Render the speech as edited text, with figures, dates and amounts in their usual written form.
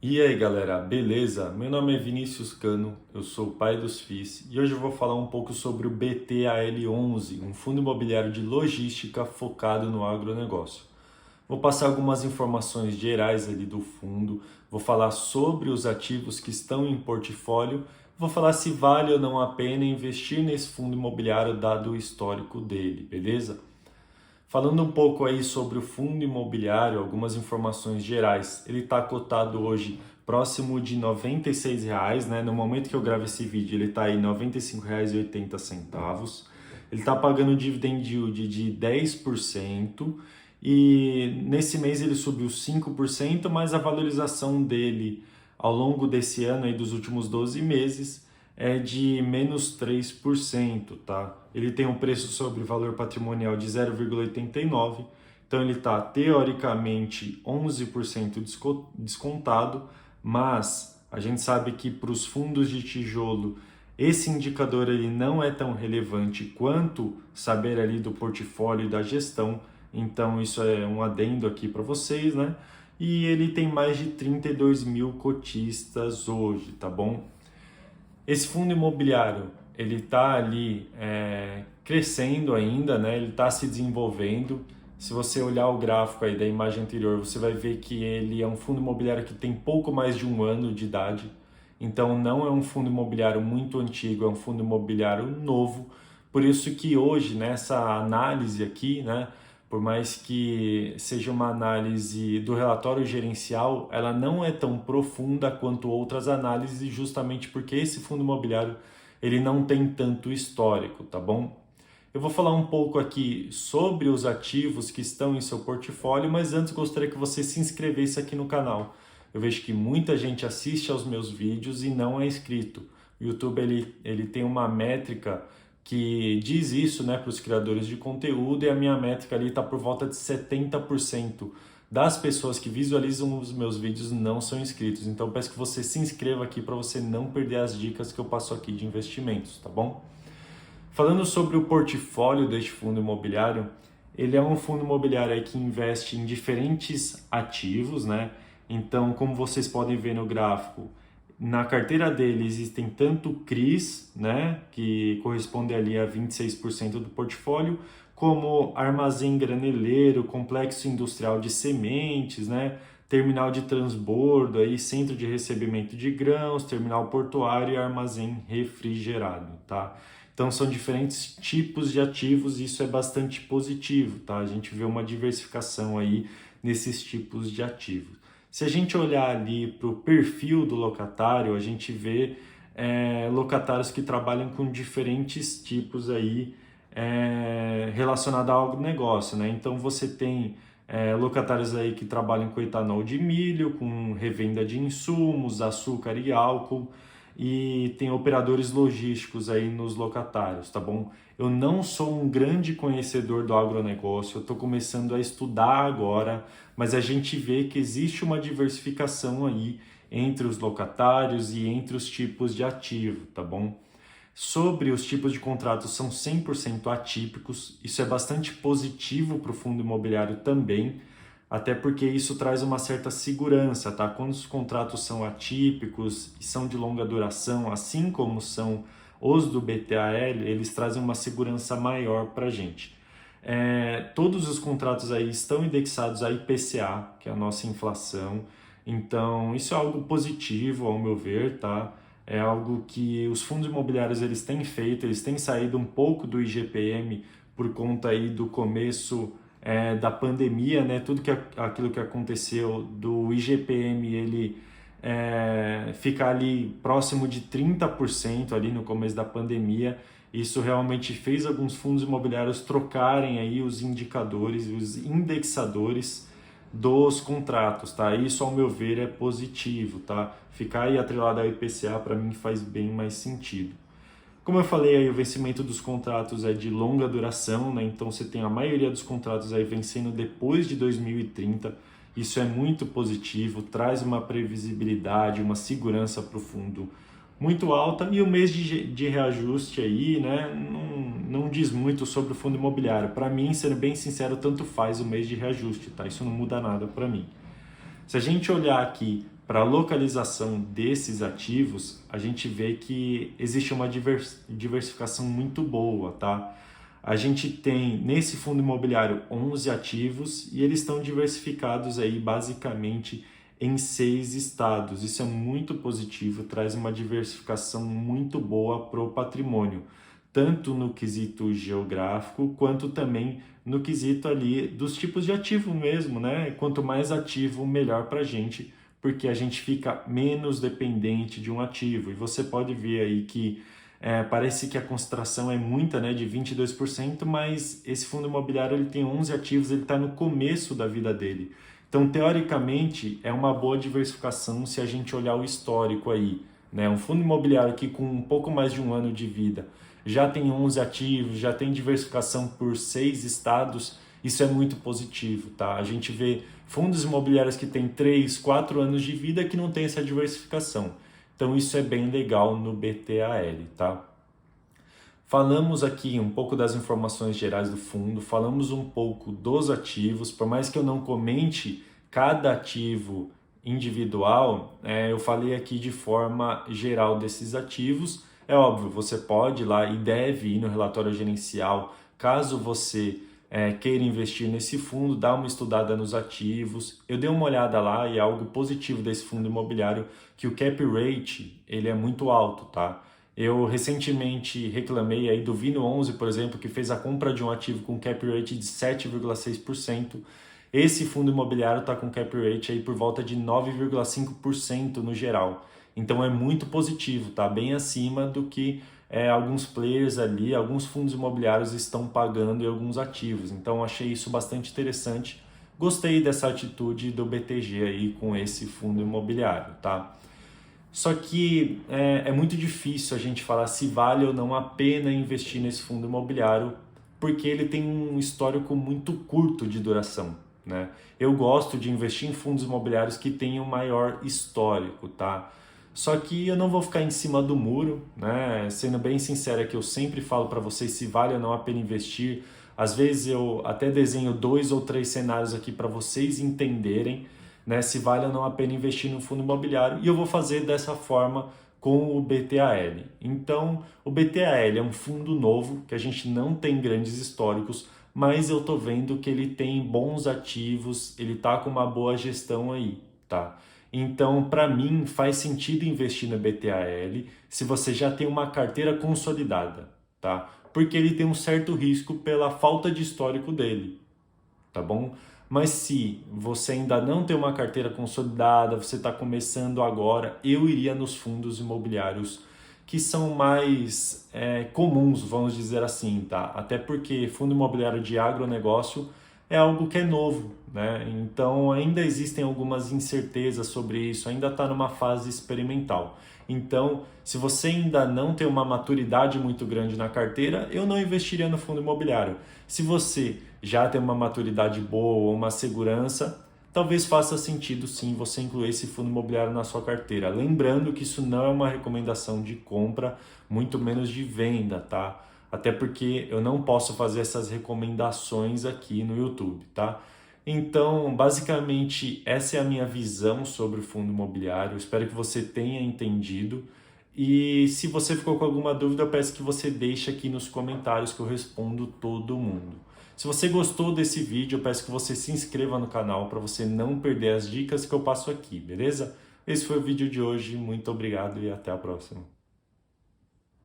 E aí galera, beleza? Meu nome é Vinícius Cano, eu sou o pai dos FIIs e hoje eu vou falar um pouco sobre o BTAL11, um fundo imobiliário de logística focado no agronegócio. Vou passar algumas informações gerais ali do fundo, vou falar sobre os ativos que estão em portfólio, vou falar se vale ou não a pena investir nesse fundo imobiliário dado o histórico dele, beleza? Falando um pouco aí sobre o fundo imobiliário, algumas informações gerais. Ele está cotado hoje próximo de R$ 96, né? No momento que eu gravo esse vídeo, ele está aí R$ 95,80. Ele está pagando um dividend yield de 10% e nesse mês ele subiu 5%, mas a valorização dele ao longo desse ano e dos últimos 12 meses é de menos 3%, tá? Ele tem um preço sobre valor patrimonial de 0,89, então ele está teoricamente 11% descontado, mas a gente sabe que para os fundos de tijolo esse indicador ele não é tão relevante quanto saber ali do portfólio e da gestão, então isso é um adendo aqui para vocês, né? E ele tem mais de 32 mil cotistas hoje, tá bom? Esse fundo imobiliário, ele está ali crescendo ainda, né? Ele está se desenvolvendo. Se você olhar o gráfico aí da imagem anterior, você vai ver que ele é um fundo imobiliário que tem pouco mais de um ano de idade. Então não é um fundo imobiliário muito antigo, é um fundo imobiliário novo. Por isso que hoje, nessa análise aqui, né, por mais que seja uma análise do relatório gerencial, ela não é tão profunda quanto outras análises, justamente porque esse fundo imobiliário ele não tem tanto histórico, tá bom? Eu vou falar um pouco aqui sobre os ativos que estão em seu portfólio, mas antes gostaria que você se inscrevesse aqui no canal. Eu vejo que muita gente assiste aos meus vídeos e não é inscrito. O YouTube ele tem uma métrica que diz isso, né, para os criadores de conteúdo, e a minha métrica ali está por volta de 70% das pessoas que visualizam os meus vídeos não são inscritos. Então eu peço que você se inscreva aqui para você não perder as dicas que eu passo aqui de investimentos, tá bom? Falando sobre o portfólio deste fundo imobiliário, ele é um fundo imobiliário aí que investe em diferentes ativos, né? Então, como vocês podem ver no gráfico, na carteira dele existem tanto CRIs, né, que corresponde ali a 26% do portfólio, como armazém graneleiro, complexo industrial de sementes, né, terminal de transbordo, aí, centro de recebimento de grãos, terminal portuário e armazém refrigerado, tá? Então são diferentes tipos de ativos e isso é bastante positivo, tá? A gente vê uma diversificação aí nesses tipos de ativos. Se a gente olhar ali para o perfil do locatário, a gente vê locatários que trabalham com diferentes tipos aí relacionados ao agronegócio, né? Então você tem locatários aí que trabalham com etanol de milho, com revenda de insumos, açúcar e álcool, e tem operadores logísticos aí nos locatários, tá bom? Eu não sou um grande conhecedor do agronegócio, eu estou começando a estudar agora, mas a gente vê que existe uma diversificação aí entre os locatários e entre os tipos de ativo, tá bom? Sobre os tipos de contratos são 100% atípicos, isso é bastante positivo para o fundo imobiliário também, até porque isso traz uma certa segurança, tá? Quando os contratos são atípicos e são de longa duração, assim como são os do BTAL, eles trazem uma segurança maior para a gente. Todos os contratos aí estão indexados a IPCA, que é a nossa inflação, então isso é algo positivo ao meu ver, tá? É algo que os fundos imobiliários eles têm feito, eles têm saído um pouco do IGPM por conta aí do começo da pandemia, né? Tudo aquilo que aconteceu do IGPM, ele ficar ali próximo de 30% ali no começo da pandemia. Isso realmente fez alguns fundos imobiliários trocarem aí os indicadores, os indexadores dos contratos, tá? Isso, ao meu ver, é positivo, tá? Ficar aí atrelado ao IPCA, para mim, faz bem mais sentido. Como eu falei, aí, o vencimento dos contratos é de longa duração, né? Então você tem a maioria dos contratos aí vencendo depois de 2030. Isso é muito positivo, traz uma previsibilidade, uma segurança para o fundo muito alta, e o mês de reajuste aí, né, não diz muito sobre o fundo imobiliário. Para mim, sendo bem sincero, tanto faz o mês de reajuste, tá? Isso não muda nada para mim. Se a gente olhar aqui para a localização desses ativos, a gente vê que existe uma diversificação muito boa, tá? A gente tem nesse fundo imobiliário 11 ativos e eles estão diversificados aí basicamente em 6 estados. Isso é muito positivo, traz uma diversificação muito boa para o patrimônio, tanto no quesito geográfico quanto também no quesito ali dos tipos de ativo mesmo, né? Quanto mais ativo, melhor para a gente, porque a gente fica menos dependente de um ativo. E você pode ver aí que parece que a concentração é muita, né, de 22%, mas esse fundo imobiliário ele tem 11 ativos, ele está no começo da vida dele. Então, teoricamente, é uma boa diversificação se a gente olhar o histórico aí, né? Um fundo imobiliário que com um pouco mais de um ano de vida já tem 11 ativos, já tem diversificação por 6 estados, isso é muito positivo, tá? A gente vê fundos imobiliários que têm 3, 4 anos de vida que não tem essa diversificação. Então isso é bem legal no BTAL, tá? Falamos aqui um pouco das informações gerais do fundo, falamos um pouco dos ativos, por mais que eu não comente cada ativo individual, eu falei aqui de forma geral desses ativos. É óbvio, você pode ir lá e deve ir no relatório gerencial, caso você queira investir nesse fundo, dá uma estudada nos ativos. Eu dei uma olhada lá e é algo positivo desse fundo imobiliário que o cap rate ele é muito alto, tá? Eu recentemente reclamei aí do Vino 11, por exemplo, que fez a compra de um ativo com cap rate de 7,6%. Esse fundo imobiliário está com cap rate aí por volta de 9,5% no geral. Então é muito positivo, tá? Bem acima do que alguns players ali, alguns fundos imobiliários estão pagando em alguns ativos. Então achei isso bastante interessante. Gostei dessa atitude do BTG aí com esse fundo imobiliário, tá? Só que é muito difícil a gente falar se vale ou não a pena investir nesse fundo imobiliário, porque ele tem um histórico muito curto de duração, né? Eu gosto de investir em fundos imobiliários que tenham maior histórico, tá? Só que eu não vou ficar em cima do muro, né? Sendo bem sincero, é que eu sempre falo para vocês se vale ou não a pena investir. Às vezes eu até desenho 2 ou 3 cenários aqui para vocês entenderem, né, se vale ou não a pena investir no fundo imobiliário. E eu vou fazer dessa forma com o BTAL. Então, o BTAL é um fundo novo, que a gente não tem grandes históricos, mas eu tô vendo que ele tem bons ativos, ele tá com uma boa gestão aí, tá? Então, para mim, faz sentido investir no BTAL se você já tem uma carteira consolidada, tá? Porque ele tem um certo risco pela falta de histórico dele, tá bom? Mas se você ainda não tem uma carteira consolidada, você está começando agora, eu iria nos fundos imobiliários que são mais comuns, vamos dizer assim, tá? Até porque fundo imobiliário de agronegócio é algo que é novo, né? Então ainda existem algumas incertezas sobre isso, ainda está numa fase experimental. Então, se você ainda não tem uma maturidade muito grande na carteira, eu não investiria no fundo imobiliário. Se você já tem uma maturidade boa, uma segurança, talvez faça sentido sim você incluir esse fundo imobiliário na sua carteira. Lembrando que isso não é uma recomendação de compra, muito menos de venda, tá? Até porque eu não posso fazer essas recomendações aqui no YouTube, tá? Então, basicamente, essa é a minha visão sobre o fundo imobiliário. Espero que você tenha entendido. E se você ficou com alguma dúvida, eu peço que você deixe aqui nos comentários que eu respondo todo mundo. Se você gostou desse vídeo, eu peço que você se inscreva no canal para você não perder as dicas que eu passo aqui, beleza? Esse foi o vídeo de hoje. Muito obrigado e até a próxima.